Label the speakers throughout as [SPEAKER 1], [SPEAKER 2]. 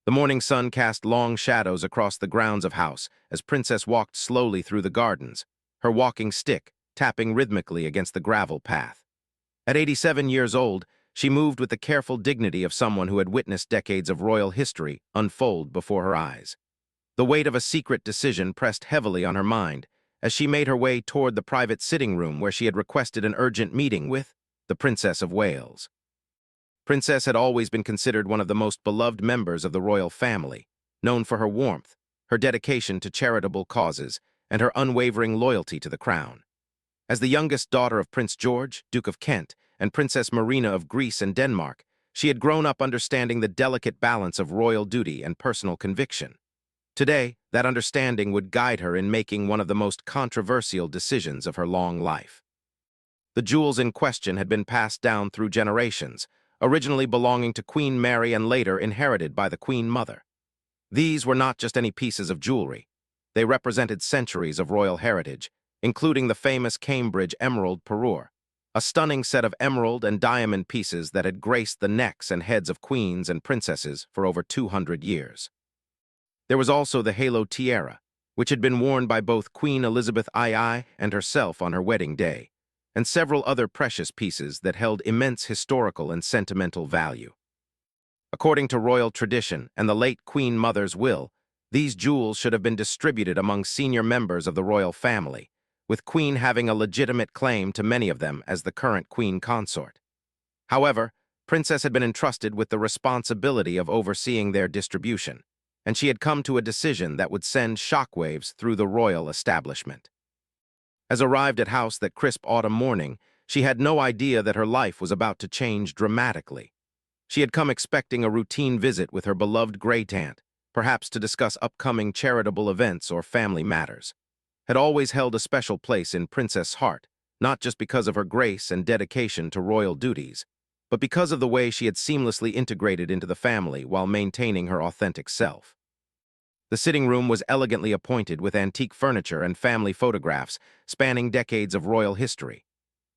[SPEAKER 1] The morning sun cast long shadows across the grounds of house as Princess walked slowly through the gardens, her walking stick tapping rhythmically against the gravel path. At 87 years old, she moved with the careful dignity of someone who had witnessed decades of royal history unfold before her eyes. The weight of a secret decision pressed heavily on her mind as she made her way toward the private sitting room where she had requested an urgent meeting with the Princess of Wales. Princess had always been considered one of the most beloved members of the royal family, known for her warmth, her dedication to charitable causes, and her unwavering loyalty to the crown. As the youngest daughter of Prince George, Duke of Kent, and Princess Marina of Greece and Denmark, she had grown up understanding the delicate balance of royal duty and personal conviction. Today, that understanding would guide her in making one of the most controversial decisions of her long life. The jewels in question had been passed down through generations, originally belonging to Queen Mary and later inherited by the Queen Mother. These were not just any pieces of jewelry. They represented centuries of royal heritage, including the famous Cambridge emerald parure, a stunning set of emerald and diamond pieces that had graced the necks and heads of queens and princesses for over 200 years. There was also the halo tiara, which had been worn by both Queen Elizabeth II and herself on her wedding day, and several other precious pieces that held immense historical and sentimental value. According to royal tradition and the late Queen Mother's will, these jewels should have been distributed among senior members of the royal family, with Queen having a legitimate claim to many of them as the current Queen consort. However, Princess had been entrusted with the responsibility of overseeing their distribution, and she had come to a decision that would send shockwaves through the royal establishment. As arrived at house that crisp autumn morning, she had no idea that her life was about to change dramatically. She had come expecting a routine visit with her beloved great-aunt, perhaps to discuss upcoming charitable events or family matters. Had always held a special place in Princess' heart, not just because of her grace and dedication to royal duties, but because of the way she had seamlessly integrated into the family while maintaining her authentic self. The sitting room was elegantly appointed with antique furniture and family photographs spanning decades of royal history.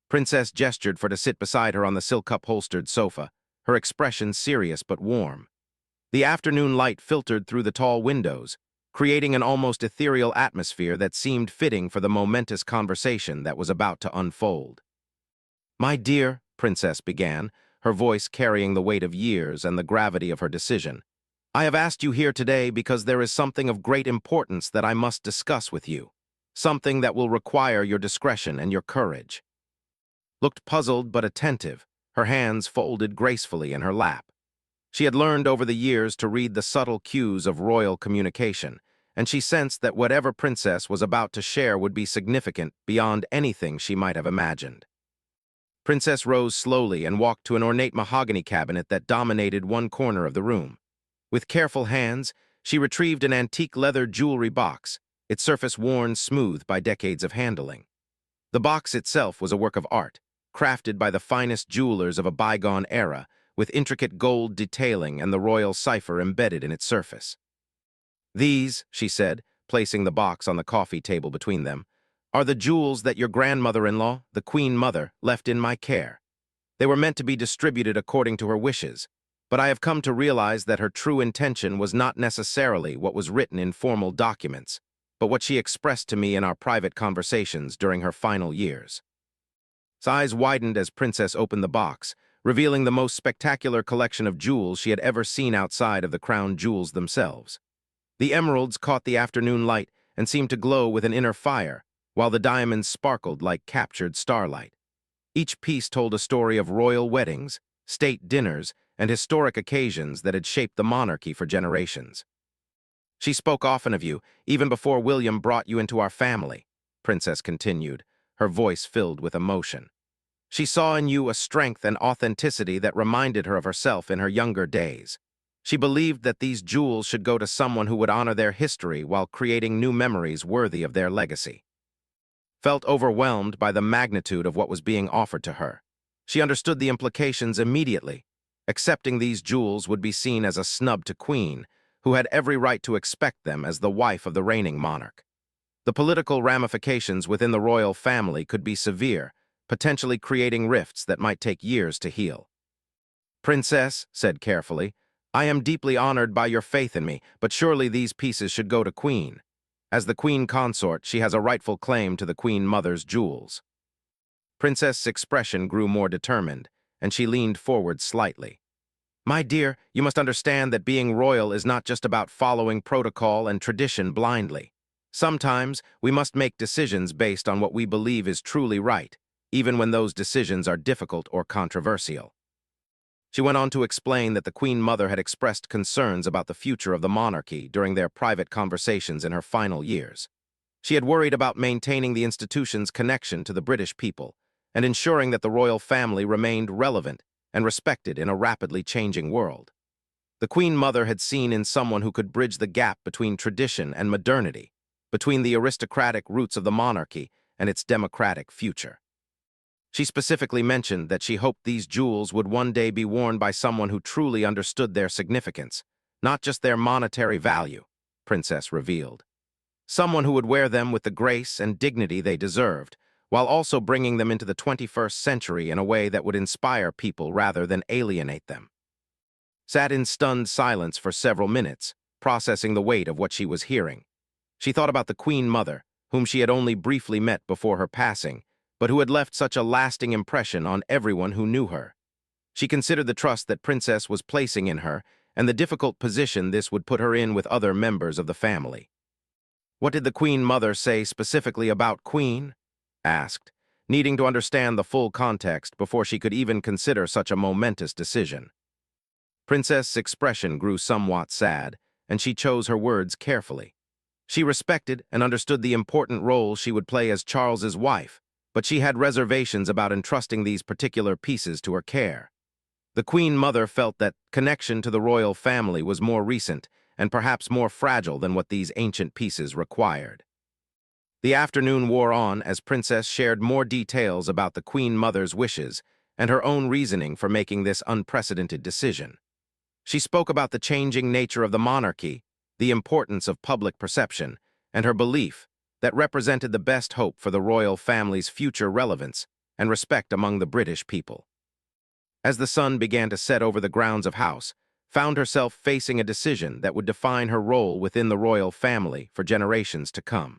[SPEAKER 1] Princess gestured for to sit beside her on the silk-upholstered sofa, her expression serious but warm. The afternoon light filtered through the tall windows, creating an almost ethereal atmosphere that seemed fitting for the momentous conversation that was about to unfold. "My dear," Princess began, her voice carrying the weight of years and the gravity of her decision, "I have asked you here today because there is something of great importance that I must discuss with you, something that will require your discretion and your courage." Looked puzzled but attentive, her hands folded gracefully in her lap. She had learned over the years to read the subtle cues of royal communication, and she sensed that whatever Princess was about to share would be significant beyond anything she might have imagined. Princess rose slowly and walked to an ornate mahogany cabinet that dominated one corner of the room. With careful hands, she retrieved an antique leather jewelry box, its surface worn smooth by decades of handling. The box itself was a work of art, crafted by the finest jewelers of a bygone era, with intricate gold detailing and the royal cipher embedded in its surface. "These," she said, placing the box on the coffee table between them, "are the jewels that your grandmother-in-law, the Queen Mother, left in my care. They were meant to be distributed according to her wishes, but I have come to realize that her true intention was not necessarily what was written in formal documents, but what she expressed to me in our private conversations during her final years." His eyes widened as Princess opened the box, revealing the most spectacular collection of jewels she had ever seen outside of the crown jewels themselves. The emeralds caught the afternoon light and seemed to glow with an inner fire, while the diamonds sparkled like captured starlight. Each piece told a story of royal weddings, state dinners, and historic occasions that had shaped the monarchy for generations. "She spoke often of you, even before William brought you into our family," Princess continued, her voice filled with emotion. "She saw in you a strength and authenticity that reminded her of herself in her younger days. She believed that these jewels should go to someone who would honor their history while creating new memories worthy of their legacy." Felt overwhelmed by the magnitude of what was being offered to her. She understood the implications immediately. Accepting these jewels would be seen as a snub to Queen, who had every right to expect them as the wife of the reigning monarch. The political ramifications within the royal family could be severe, potentially creating rifts that might take years to heal. "Princess," said carefully, I am deeply honored by your faith in me, but surely these pieces should go to Queen. As the Queen consort, she has a rightful claim to the Queen Mother's jewels. Princess's expression grew more determined, and she leaned forward slightly. My dear, you must understand that being royal is not just about following protocol and tradition blindly. Sometimes, we must make decisions based on what we believe is truly right, even when those decisions are difficult or controversial. She went on to explain that the Queen Mother had expressed concerns about the future of the monarchy during their private conversations in her final years. She had worried about maintaining the institution's connection to the British people and ensuring that the royal family remained relevant and respected in a rapidly changing world. The Queen Mother had seen in someone who could bridge the gap between tradition and modernity, between the aristocratic roots of the monarchy and its democratic future. She specifically mentioned that she hoped these jewels would one day be worn by someone who truly understood their significance, not just their monetary value, Princess revealed. Someone who would wear them with the grace and dignity they deserved, while also bringing them into the 21st century in a way that would inspire people rather than alienate them. Sat in stunned silence for several minutes, processing the weight of what she was hearing. She thought about the Queen Mother, whom she had only briefly met before her passing, but who had left such a lasting impression on everyone who knew her. She considered the trust that Princess was placing in her and the difficult position this would put her in with other members of the family. What did the Queen Mother say specifically about Queen? Asked, needing to understand the full context before she could even consider such a momentous decision. Princess's expression grew somewhat sad, and she chose her words carefully. She respected and understood the important role she would play as Charles's wife, but she had reservations about entrusting these particular pieces to her care. The Queen Mother felt that connection to the royal family was more recent and perhaps more fragile than what these ancient pieces required. The afternoon wore on as Princess shared more details about the Queen Mother's wishes and her own reasoning for making this unprecedented decision. She spoke about the changing nature of the monarchy, the importance of public perception, and her belief that represented the best hope for the royal family's future relevance and respect among the British people. As the sun began to set over the grounds of house, found herself facing a decision that would define her role within the royal family for generations to come.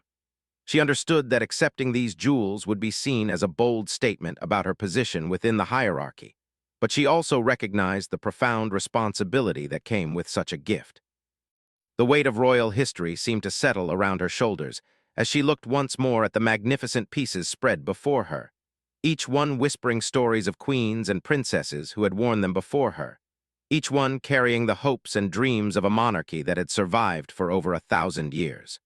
[SPEAKER 1] She understood that accepting these jewels would be seen as a bold statement about her position within the hierarchy, but she also recognized the profound responsibility that came with such a gift. The weight of royal history seemed to settle around her shoulders as she looked once more at the magnificent pieces spread before her, each one whispering stories of queens and princesses who had worn them before her, each one carrying the hopes and dreams of a monarchy that had survived for over 1,000 years.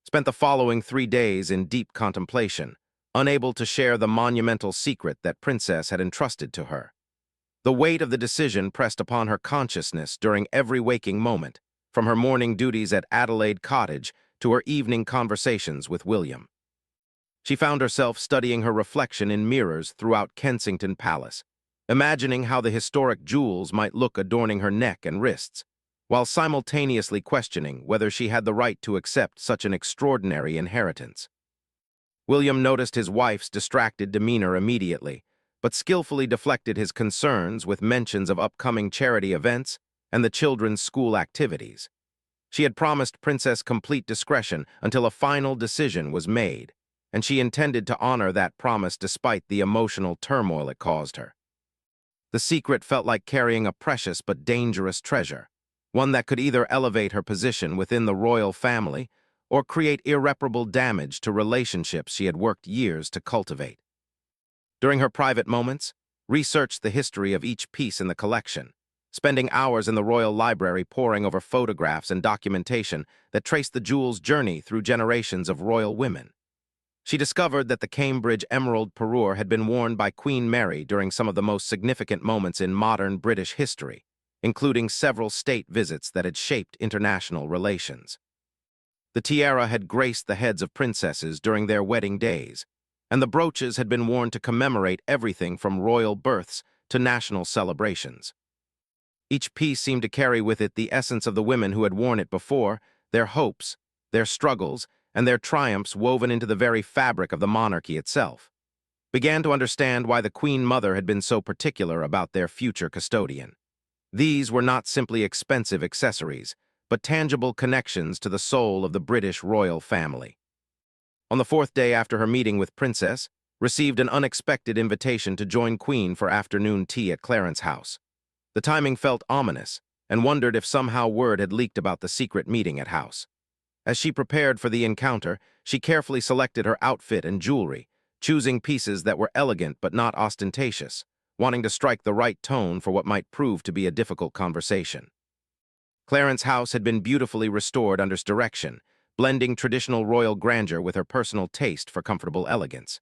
[SPEAKER 1] Spent the following 3 days in deep contemplation, unable to share the monumental secret that Princess had entrusted to her. The weight of the decision pressed upon her consciousness during every waking moment, from her morning duties at Adelaide Cottage to her evening conversations with William. She found herself studying her reflection in mirrors throughout Kensington Palace, imagining how the historic jewels might look adorning her neck and wrists, while simultaneously questioning whether she had the right to accept such an extraordinary inheritance. William noticed his wife's distracted demeanor immediately, but skillfully deflected his concerns with mentions of upcoming charity events and the children's school activities. She had promised Princess complete discretion until a final decision was made, and she intended to honor that promise despite the emotional turmoil it caused her. The secret felt like carrying a precious but dangerous treasure, one that could either elevate her position within the royal family or create irreparable damage to relationships she had worked years to cultivate. During her private moments, researched the history of each piece in the collection, spending hours in the royal library poring over photographs and documentation that traced the jewel's journey through generations of royal women. She discovered that the Cambridge Emerald Parure had been worn by Queen Mary during some of the most significant moments in modern British history, including several state visits that had shaped international relations. The tiara had graced the heads of princesses during their wedding days, and the brooches had been worn to commemorate everything from royal births to national celebrations. Each piece seemed to carry with it the essence of the women who had worn it before, their hopes, their struggles, and their triumphs woven into the very fabric of the monarchy itself. Began to understand why the Queen Mother had been so particular about their future custodian. These were not simply expensive accessories, but tangible connections to the soul of the British royal family. On the fourth day after her meeting with Princess, received an unexpected invitation to join Queen for afternoon tea at Clarence House. The timing felt ominous, and wondered if somehow word had leaked about the secret meeting at House. As she prepared for the encounter, she carefully selected her outfit and jewelry, choosing pieces that were elegant but not ostentatious, wanting to strike the right tone for what might prove to be a difficult conversation. Clarence House had been beautifully restored under direction, blending traditional royal grandeur with her personal taste for comfortable elegance.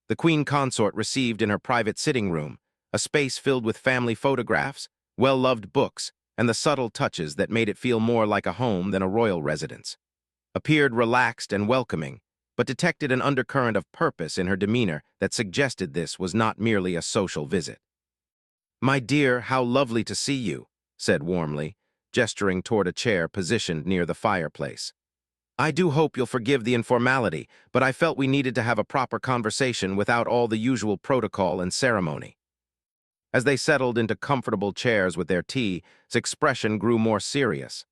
[SPEAKER 1] The Queen Consort received in her private sitting room, a space filled with family photographs, well-loved books, and the subtle touches that made it feel more like a home than a royal residence. Appeared relaxed and welcoming, but detected an undercurrent of purpose in her demeanor that suggested this was not merely a social visit. "My dear, how lovely to see you," said warmly, gesturing toward a chair positioned near the fireplace. "I do hope you'll forgive the informality, but I felt we needed to have a proper conversation without all the usual protocol and ceremony." As they settled into comfortable chairs with their tea, his expression grew more serious.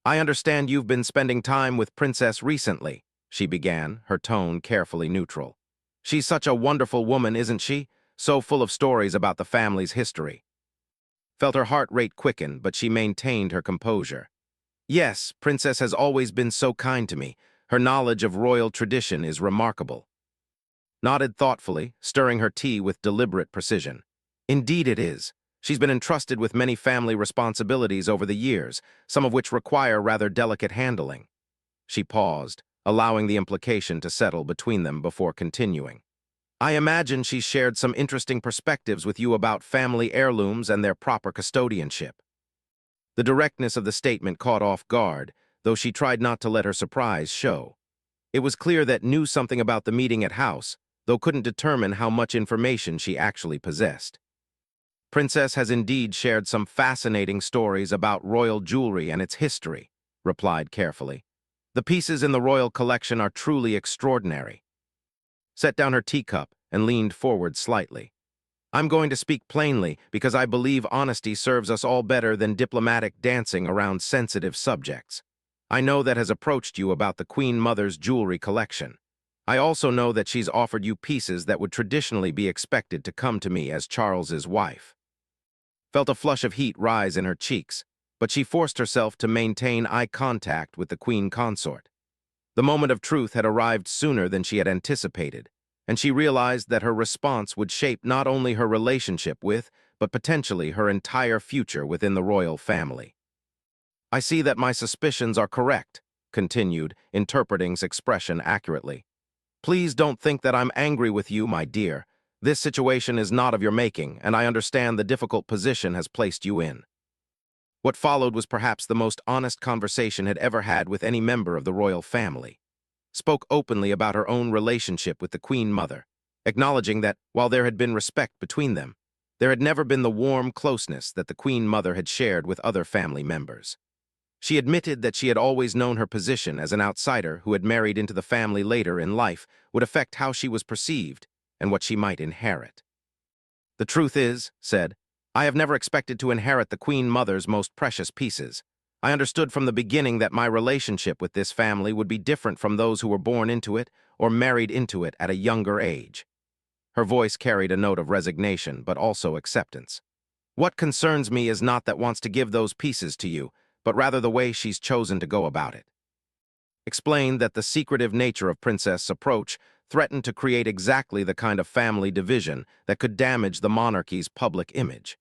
[SPEAKER 1] "I understand you've been spending time with Princess recently," she began, her tone carefully neutral. "She's such a wonderful woman, isn't she? So full of stories about the family's history." Felt her heart rate quicken, but she maintained her composure. "Yes, Princess has always been so kind to me. Her knowledge of royal tradition is remarkable." Nodded thoughtfully, stirring her tea with deliberate precision. "Indeed it is. She's been entrusted with many family responsibilities over the years, some of which require rather delicate handling." She paused, allowing the implication to settle between them before continuing. "I imagine she's shared some interesting perspectives with you about family heirlooms and their proper custodianship." The directness of the statement caught off guard, though she tried not to let her surprise show. It was clear that knew something about the meeting at House, though couldn't determine how much information she actually possessed. "Princess has indeed shared some fascinating stories about royal jewelry and its history," replied carefully. "The pieces in the royal collection are truly extraordinary." Set down her teacup and leaned forward slightly. "I'm going to speak plainly because I believe honesty serves us all better than diplomatic dancing around sensitive subjects. I know that has approached you about the Queen Mother's jewelry collection. I also know that she's offered you pieces that would traditionally be expected to come to me as Charles's wife." Felt a flush of heat rise in her cheeks, but she forced herself to maintain eye contact with the Queen Consort. The moment of truth had arrived sooner than she had anticipated, and she realized that her response would shape not only her relationship with, but potentially her entire future within the royal family. "I see that my suspicions are correct," continued, interpreting his expression accurately. "Please don't think that I'm angry with you, my dear. This situation is not of your making, and I understand the difficult position has placed you in." What followed was perhaps the most honest conversation had ever had with any member of the royal family. Spoke openly about her own relationship with the Queen Mother, acknowledging that, while there had been respect between them, there had never been the warm closeness that the Queen Mother had shared with other family members. She admitted that she had always known her position as an outsider who had married into the family later in life would affect how she was perceived and what she might inherit. "The truth is," said, "I have never expected to inherit the Queen Mother's most precious pieces. I understood from the beginning that my relationship with this family would be different from those who were born into it or married into it at a younger age." Her voice carried a note of resignation, but also acceptance. "What concerns me is not that wants to give those pieces to you, but rather the way she's chosen to go about it." Explained that the secretive nature of Princess' approach threatened to create exactly the kind of family division that could damage the monarchy's public image.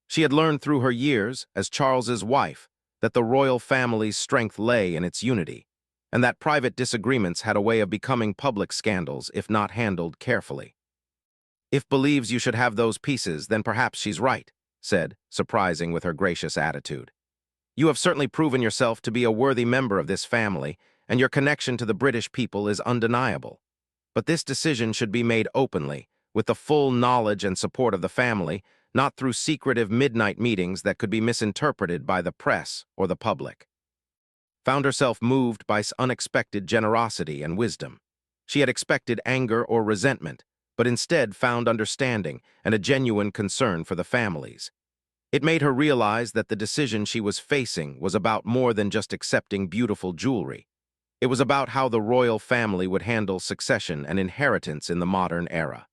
[SPEAKER 1] She had learned through her years as Charles's wife that the royal family's strength lay in its unity, and that private disagreements had a way of becoming public scandals if not handled carefully. "If believes you should have those pieces, then perhaps she's right," said, surprising with her gracious attitude. "You have certainly proven yourself to be a worthy member of this family, and your connection to the British people is undeniable. But this decision should be made openly, with the full knowledge and support of the family, not through secretive midnight meetings that could be misinterpreted by the press or the public." Found herself moved by unexpected generosity and wisdom. She had expected anger or resentment, but instead found understanding and a genuine concern for the families. It made her realize that the decision she was facing was about more than just accepting beautiful jewelry. It was about how the royal family would handle succession and inheritance in the modern era.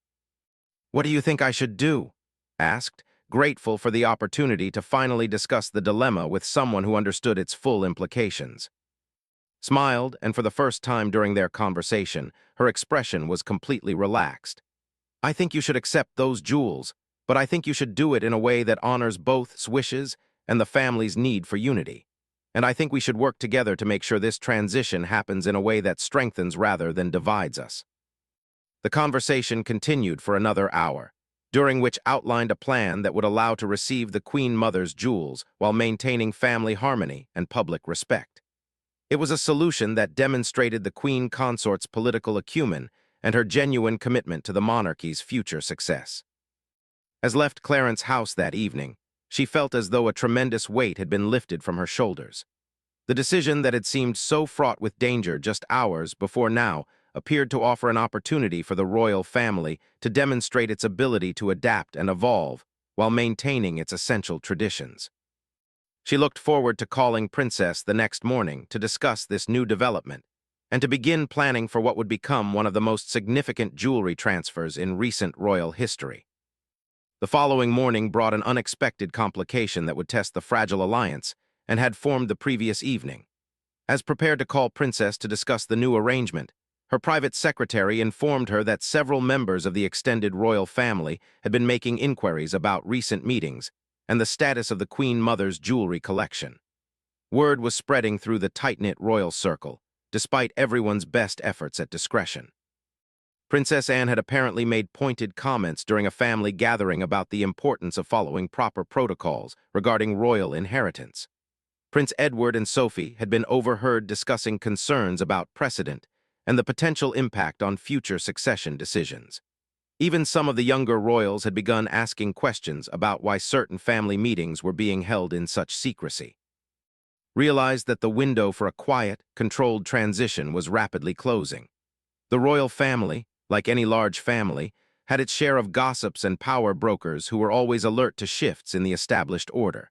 [SPEAKER 1] "What do you think I should do?" asked, grateful for the opportunity to finally discuss the dilemma with someone who understood its full implications. Smiled, and for the first time during their conversation, her expression was completely relaxed. "I think you should accept those jewels, but I think you should do it in a way that honors both wishes and the family's need for unity. And I think we should work together to make sure this transition happens in a way that strengthens rather than divides us." The conversation continued for another hour, during which outlined a plan that would allow to receive the Queen Mother's jewels while maintaining family harmony and public respect. It was a solution that demonstrated the Queen Consort's political acumen and her genuine commitment to the monarchy's future success. As left Clarence's house that evening, she felt as though a tremendous weight had been lifted from her shoulders. The decision that had seemed so fraught with danger just hours before now appeared to offer an opportunity for the royal family to demonstrate its ability to adapt and evolve while maintaining its essential traditions. She looked forward to calling Princess the next morning to discuss this new development and to begin planning for what would become one of the most significant jewelry transfers in recent royal history. The following morning brought an unexpected complication that would test the fragile alliance and had formed the previous evening. As prepared to call Princess to discuss the new arrangement, her private secretary informed her that several members of the extended royal family had been making inquiries about recent meetings and the status of the Queen Mother's jewelry collection. Word was spreading through the tight-knit royal circle, despite everyone's best efforts at discretion. Princess Anne had apparently made pointed comments during a family gathering about the importance of following proper protocols regarding royal inheritance. Prince Edward and Sophie had been overheard discussing concerns about precedent and the potential impact on future succession decisions. Even some of the younger royals had begun asking questions about why certain family meetings were being held in such secrecy. Realized that the window for a quiet, controlled transition was rapidly closing. The royal family, like any large family, had its share of gossips and power brokers who were always alert to shifts in the established order.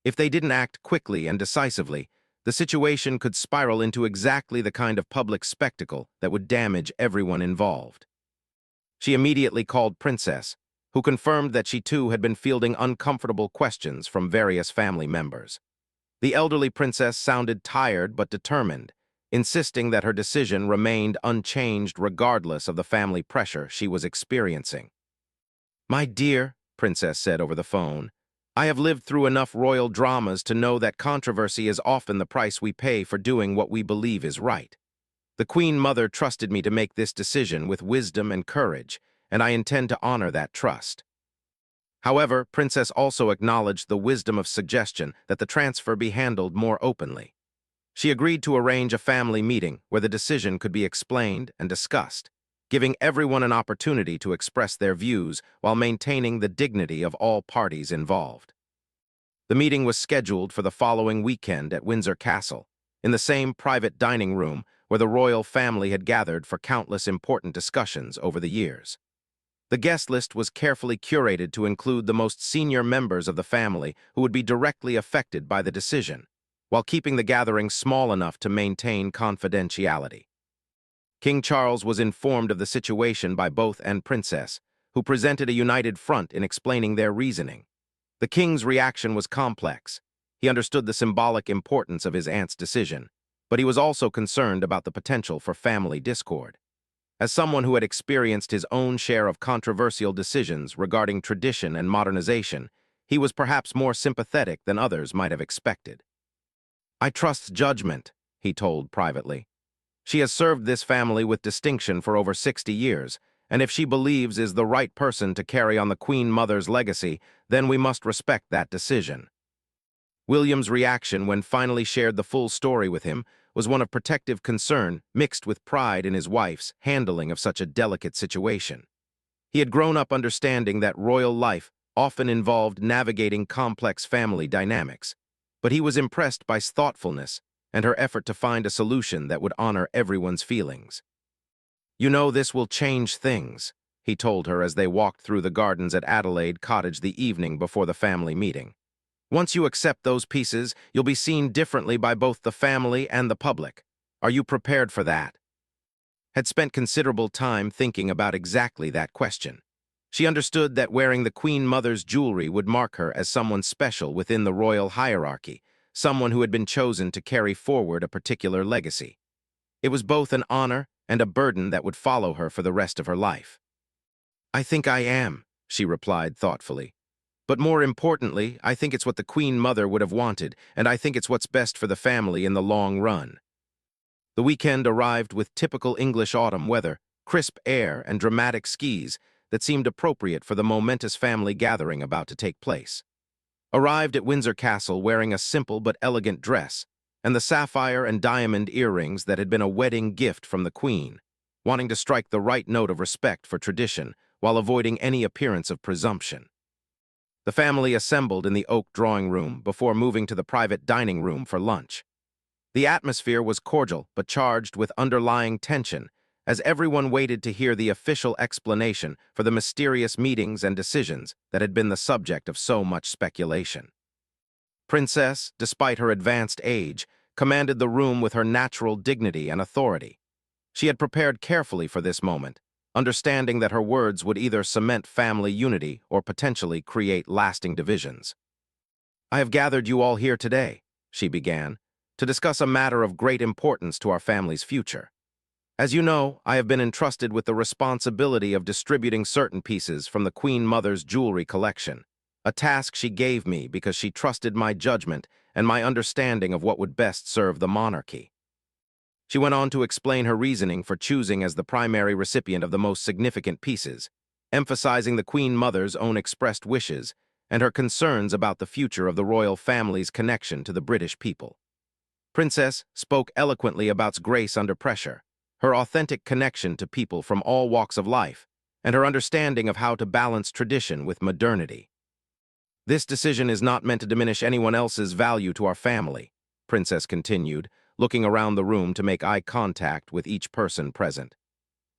[SPEAKER 1] If they didn't act quickly and decisively, the situation could spiral into exactly the kind of public spectacle that would damage everyone involved. She immediately called Princess, who confirmed that she too had been fielding uncomfortable questions from various family members. The elderly princess sounded tired but determined, insisting that her decision remained unchanged regardless of the family pressure she was experiencing. "My dear," Princess said over the phone, "I have lived through enough royal dramas to know that controversy is often the price we pay for doing what we believe is right. The Queen Mother trusted me to make this decision with wisdom and courage, and I intend to honor that trust." However, Princess also acknowledged the wisdom of suggestion that the transfer be handled more openly. She agreed to arrange a family meeting where the decision could be explained and discussed, giving everyone an opportunity to express their views while maintaining the dignity of all parties involved. The meeting was scheduled for the following weekend at Windsor Castle, in the same private dining room where the royal family had gathered for countless important discussions over the years. The guest list was carefully curated to include the most senior members of the family who would be directly affected by the decision, while keeping the gathering small enough to maintain confidentiality. King Charles was informed of the situation by both and Princess, who presented a united front in explaining their reasoning. The king's reaction was complex. He understood the symbolic importance of his aunt's decision, but he was also concerned about the potential for family discord. As someone who had experienced his own share of controversial decisions regarding tradition and modernization, he was perhaps more sympathetic than others might have expected. "I trust judgment," he told privately. "She has served this family with distinction for over 60 years, and if she believes is the right person to carry on the Queen Mother's legacy, then we must respect that decision." William's reaction when finally shared the full story with him was one of protective concern mixed with pride in his wife's handling of such a delicate situation. He had grown up understanding that royal life often involved navigating complex family dynamics, but he was impressed by his thoughtfulness and her effort to find a solution that would honor everyone's feelings. "You know, this will change things," he told her as they walked through the gardens at Adelaide Cottage the evening before the family meeting. Once you accept those pieces, you'll be seen differently by both the family and the public. Are you prepared for that? Had spent considerable time thinking about exactly that question. She understood that wearing the Queen Mother's jewelry would mark her as someone special within the royal hierarchy, someone who had been chosen to carry forward a particular legacy. It was both an honor and a burden that would follow her for the rest of her life. "I think I am," she replied thoughtfully. "But more importantly, I think it's what the Queen Mother would have wanted, and I think it's what's best for the family in the long run." The weekend arrived with typical English autumn weather, crisp air, and dramatic skis that seemed appropriate for the momentous family gathering about to take place. Arrived at Windsor Castle wearing a simple but elegant dress, and the sapphire and diamond earrings that had been a wedding gift from the Queen, wanting to strike the right note of respect for tradition while avoiding any appearance of presumption. The family assembled in the oak drawing room before moving to the private dining room for lunch. The atmosphere was cordial but charged with underlying tension, as everyone waited to hear the official explanation for the mysterious meetings and decisions that had been the subject of so much speculation. Princess, despite her advanced age, commanded the room with her natural dignity and authority. She had prepared carefully for this moment, understanding that her words would either cement family unity or potentially create lasting divisions. "I have gathered you all here today," she began, "to discuss a matter of great importance to our family's future. As you know, I have been entrusted with the responsibility of distributing certain pieces from the Queen Mother's jewelry collection, a task she gave me because she trusted my judgment and my understanding of what would best serve the monarchy." She went on to explain her reasoning for choosing as the primary recipient of the most significant pieces, emphasizing the Queen Mother's own expressed wishes and her concerns about the future of the royal family's connection to the British people. Princess spoke eloquently about grace under pressure, her authentic connection to people from all walks of life, and her understanding of how to balance tradition with modernity. "This decision is not meant to diminish anyone else's value to our family," Princess continued, looking around the room to make eye contact with each person present.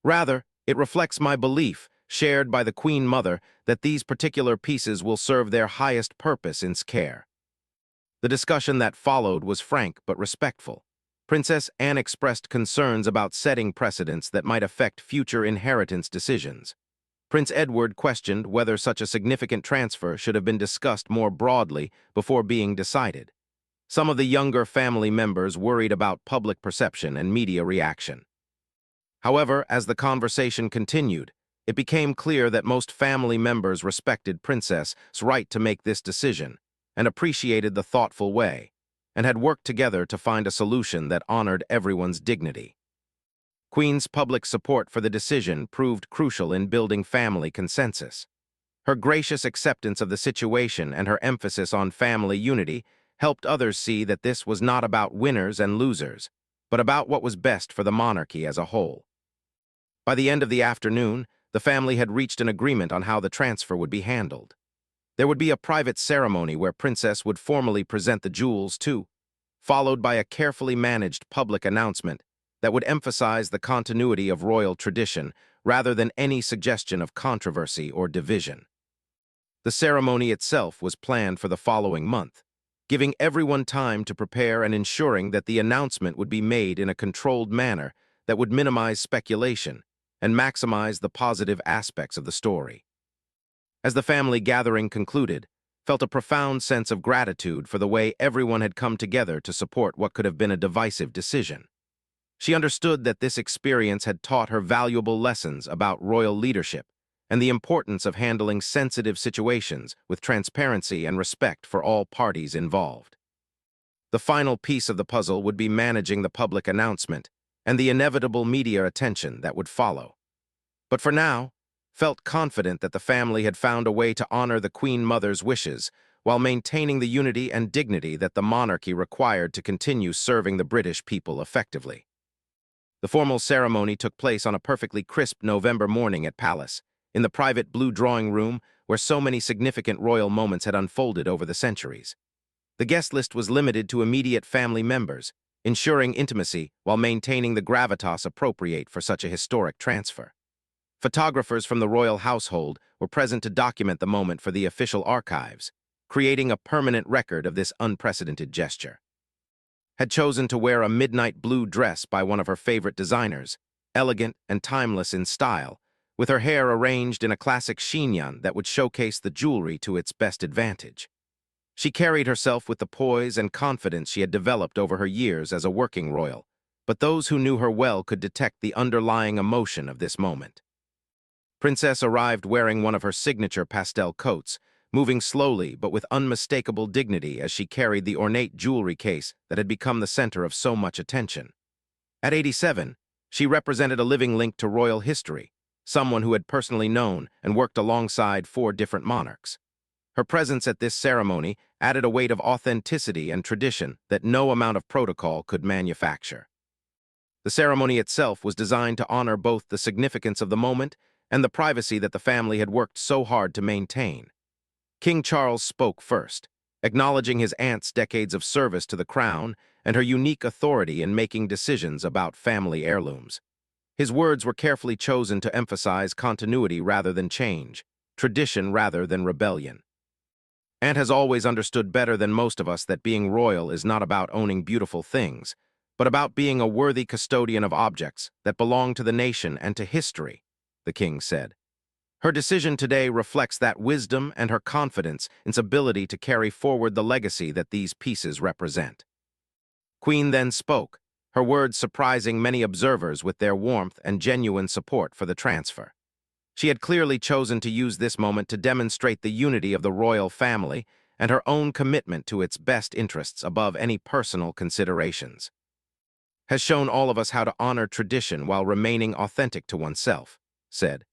[SPEAKER 1] "Rather, it reflects my belief, shared by the Queen Mother, that these particular pieces will serve their highest purpose in care." The discussion that followed was frank but respectful. Princess Anne expressed concerns about setting precedents that might affect future inheritance decisions. Prince Edward questioned whether such a significant transfer should have been discussed more broadly before being decided. Some of the younger family members worried about public perception and media reaction. However, as the conversation continued, it became clear that most family members respected Princess's right to make this decision and appreciated the thoughtful way, and had worked together to find a solution that honored everyone's dignity. Queen's public support for the decision proved crucial in building family consensus. Her gracious acceptance of the situation and her emphasis on family unity helped others see that this was not about winners and losers, but about what was best for the monarchy as a whole. By the end of the afternoon, the family had reached an agreement on how the transfer would be handled. There would be a private ceremony where Princess would formally present the jewels too, followed by a carefully managed public announcement that would emphasize the continuity of royal tradition rather than any suggestion of controversy or division. The ceremony itself was planned for the following month, giving everyone time to prepare and ensuring that the announcement would be made in a controlled manner that would minimize speculation and maximize the positive aspects of the story. As the family gathering concluded, felt a profound sense of gratitude for the way everyone had come together to support what could have been a divisive decision. She understood that this experience had taught her valuable lessons about royal leadership and the importance of handling sensitive situations with transparency and respect for all parties involved. The final piece of the puzzle would be managing the public announcement and the inevitable media attention that would follow. But for now, felt confident that the family had found a way to honor the Queen Mother's wishes while maintaining the unity and dignity that the monarchy required to continue serving the British people effectively. The formal ceremony took place on a perfectly crisp November morning at Palace, in the private blue drawing room where so many significant royal moments had unfolded over the centuries. The guest list was limited to immediate family members, ensuring intimacy while maintaining the gravitas appropriate for such a historic transfer. Photographers from the royal household were present to document the moment for the official archives, creating a permanent record of this unprecedented gesture. Had chosen to wear a midnight blue dress by one of her favorite designers, elegant and timeless in style, with her hair arranged in a classic chignon that would showcase the jewelry to its best advantage. She carried herself with the poise and confidence she had developed over her years as a working royal, but those who knew her well could detect the underlying emotion of this moment. Princess arrived wearing one of her signature pastel coats, moving slowly but with unmistakable dignity as she carried the ornate jewelry case that had become the center of so much attention. At 87, she represented a living link to royal history, someone who had personally known and worked alongside 4 different monarchs. Her presence at this ceremony added a weight of authenticity and tradition that no amount of protocol could manufacture. The ceremony itself was designed to honor both the significance of the moment and the privacy that the family had worked so hard to maintain. King Charles spoke first, acknowledging his aunt's decades of service to the crown and her unique authority in making decisions about family heirlooms. His words were carefully chosen to emphasize continuity rather than change, tradition rather than rebellion. Aunt has always understood better than most of us that being royal is not about owning beautiful things, but about being a worthy custodian of objects that belong to the nation and to history, the king said. Her decision today reflects that wisdom and her confidence in its ability to carry forward the legacy that these pieces represent. Queen then spoke, her words surprising many observers with their warmth and genuine support for the transfer. She had clearly chosen to use this moment to demonstrate the unity of the royal family and her own commitment to its best interests above any personal considerations. Has shown all of us how to honor tradition while remaining authentic to oneself, said.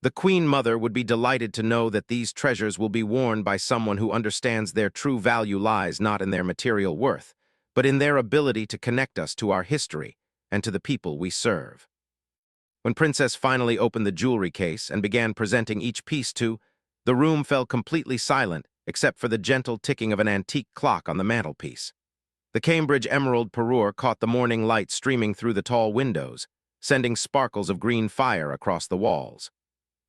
[SPEAKER 1] The Queen Mother would be delighted to know that these treasures will be worn by someone who understands their true value lies not in their material worth, but in their ability to connect us to our history and to the people we serve. When Princess finally opened the jewelry case and began presenting each piece the room fell completely silent except for the gentle ticking of an antique clock on the mantelpiece. The Cambridge emerald parure caught the morning light streaming through the tall windows, sending sparkles of green fire across the walls.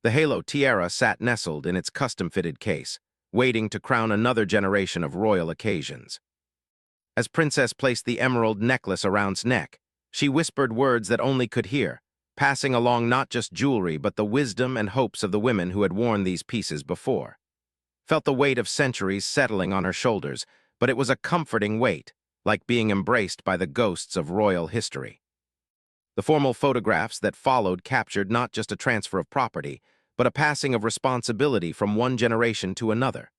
[SPEAKER 1] The halo tiara sat nestled in its custom-fitted case, waiting to crown another generation of royal occasions. As Princess placed the emerald necklace around its neck, she whispered words that only could hear, passing along not just jewelry but the wisdom and hopes of the women who had worn these pieces before. Felt the weight of centuries settling on her shoulders, but it was a comforting weight, like being embraced by the ghosts of royal history. The formal photographs that followed captured not just a transfer of property, but a passing of responsibility from one generation to another.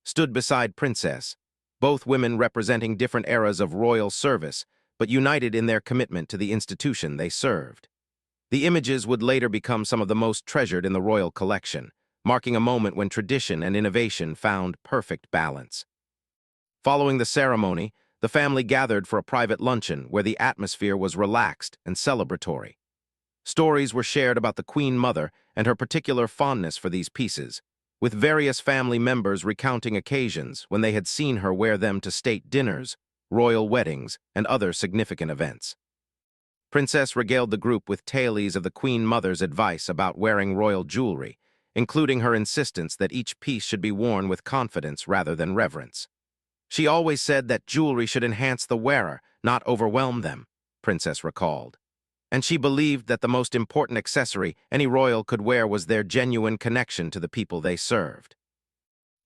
[SPEAKER 1] Stood beside Princess, both women representing different eras of royal service, but united in their commitment to the institution they served. The images would later become some of the most treasured in the royal collection, marking a moment when tradition and innovation found perfect balance. Following the ceremony, the family gathered for a private luncheon where the atmosphere was relaxed and celebratory. Stories were shared about the Queen Mother and her particular fondness for these pieces, with various family members recounting occasions when they had seen her wear them to state dinners, royal weddings, and other significant events. Princess regaled the group with tales of the Queen Mother's advice about wearing royal jewelry, including her insistence that each piece should be worn with confidence rather than reverence. She always said that jewelry should enhance the wearer, not overwhelm them, Princess recalled. And she believed that the most important accessory any royal could wear was their genuine connection to the people they served.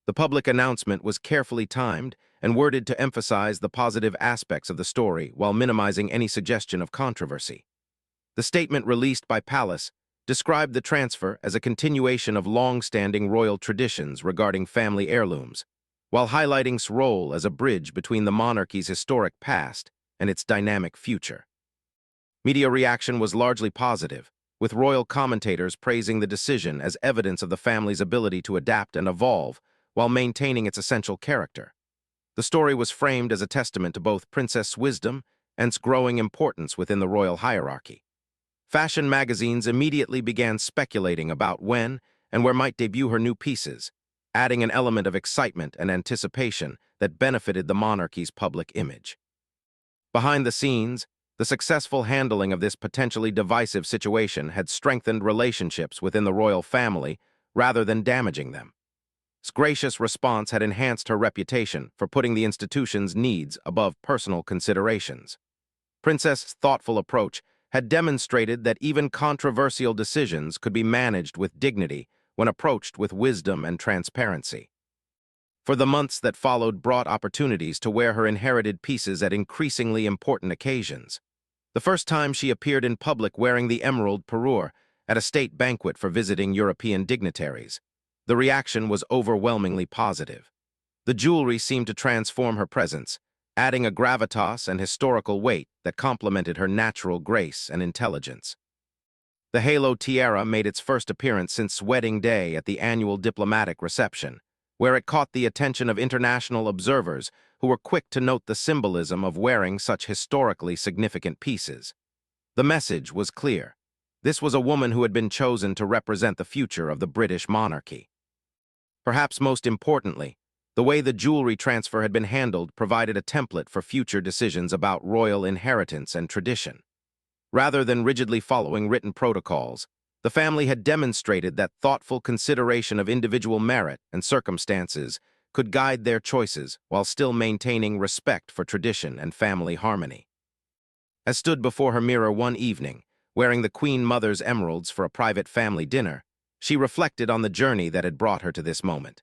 [SPEAKER 1] The public announcement was carefully timed and worded to emphasize the positive aspects of the story while minimizing any suggestion of controversy. The statement released by Palace described the transfer as a continuation of long-standing royal traditions regarding family heirlooms, while highlighting its role as a bridge between the monarchy's historic past and its dynamic future. Media reaction was largely positive, with royal commentators praising the decision as evidence of the family's ability to adapt and evolve while maintaining its essential character. The story was framed as a testament to both Princess' wisdom and its growing importance within the royal hierarchy. Fashion magazines immediately began speculating about when and where might debut her new pieces, adding an element of excitement and anticipation that benefited the monarchy's public image. Behind the scenes, the successful handling of this potentially divisive situation had strengthened relationships within the royal family rather than damaging them. gracious response had enhanced her reputation for putting the institution's needs above personal considerations. Princess's thoughtful approach had demonstrated that even controversial decisions could be managed with dignity when approached with wisdom and transparency. For the months that followed brought opportunities to wear her inherited pieces at increasingly important occasions. The first time she appeared in public wearing the emerald parure at a state banquet for visiting European dignitaries, the reaction was overwhelmingly positive. The jewelry seemed to transform her presence, adding a gravitas and historical weight that complemented her natural grace and intelligence. The halo tiara made its first appearance since wedding day at the annual diplomatic reception, where it caught the attention of international observers who were quick to note the symbolism of wearing such historically significant pieces. The message was clear. This was a woman who had been chosen to represent the future of the British monarchy. Perhaps most importantly, the way the jewelry transfer had been handled provided a template for future decisions about royal inheritance and tradition. Rather than rigidly following written protocols, the family had demonstrated that thoughtful consideration of individual merit and circumstances could guide their choices while still maintaining respect for tradition and family harmony. As stood before her mirror one evening, wearing the Queen Mother's emeralds for a private family dinner, she reflected on the journey that had brought her to this moment.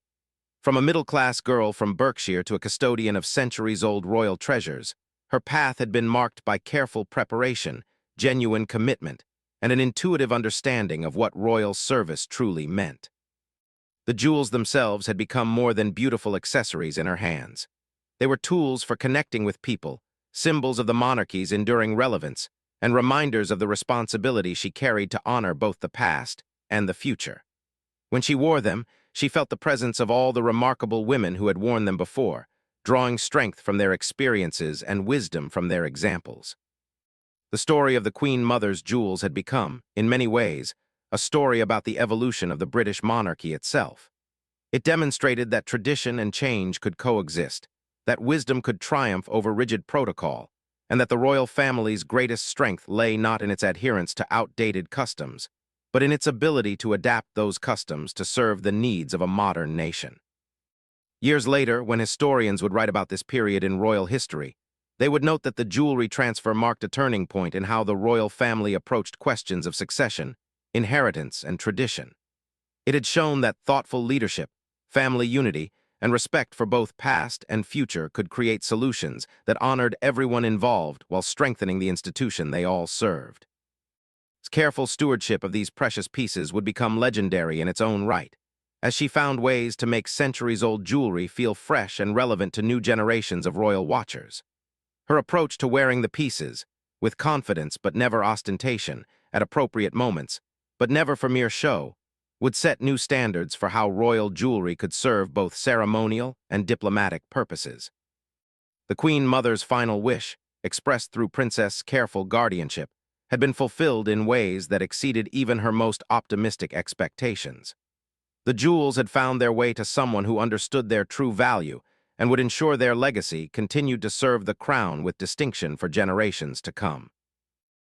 [SPEAKER 1] From a middle-class girl from Berkshire to a custodian of centuries-old royal treasures, her path had been marked by careful preparation, genuine commitment, and an intuitive understanding of what royal service truly meant. The jewels themselves had become more than beautiful accessories in her hands. They were tools for connecting with people, symbols of the monarchy's enduring relevance, and reminders of the responsibility she carried to honor both the past and the future. When she wore them, she felt the presence of all the remarkable women who had worn them before, drawing strength from their experiences and wisdom from their examples. The story of the Queen Mother's jewels had become, in many ways, a story about the evolution of the British monarchy itself. It demonstrated that tradition and change could coexist, that wisdom could triumph over rigid protocol, and that the royal family's greatest strength lay not in its adherence to outdated customs, but in its ability to adapt those customs to serve the needs of a modern nation. Years later, when historians would write about this period in royal history, they would note that the jewelry transfer marked a turning point in how the royal family approached questions of succession, inheritance, and tradition. It had shown that thoughtful leadership, family unity, and respect for both past and future could create solutions that honored everyone involved while strengthening the institution they all served. Careful stewardship of these precious pieces would become legendary in its own right, as she found ways to make centuries-old jewelry feel fresh and relevant to new generations of royal watchers. Her approach to wearing the pieces, with confidence but never ostentation, at appropriate moments, but never for mere show, would set new standards for how royal jewelry could serve both ceremonial and diplomatic purposes. The Queen Mother's final wish, expressed through Princess' careful guardianship, had been fulfilled in ways that exceeded even her most optimistic expectations. The jewels had found their way to someone who understood their true value and would ensure their legacy continued to serve the crown with distinction for generations to come.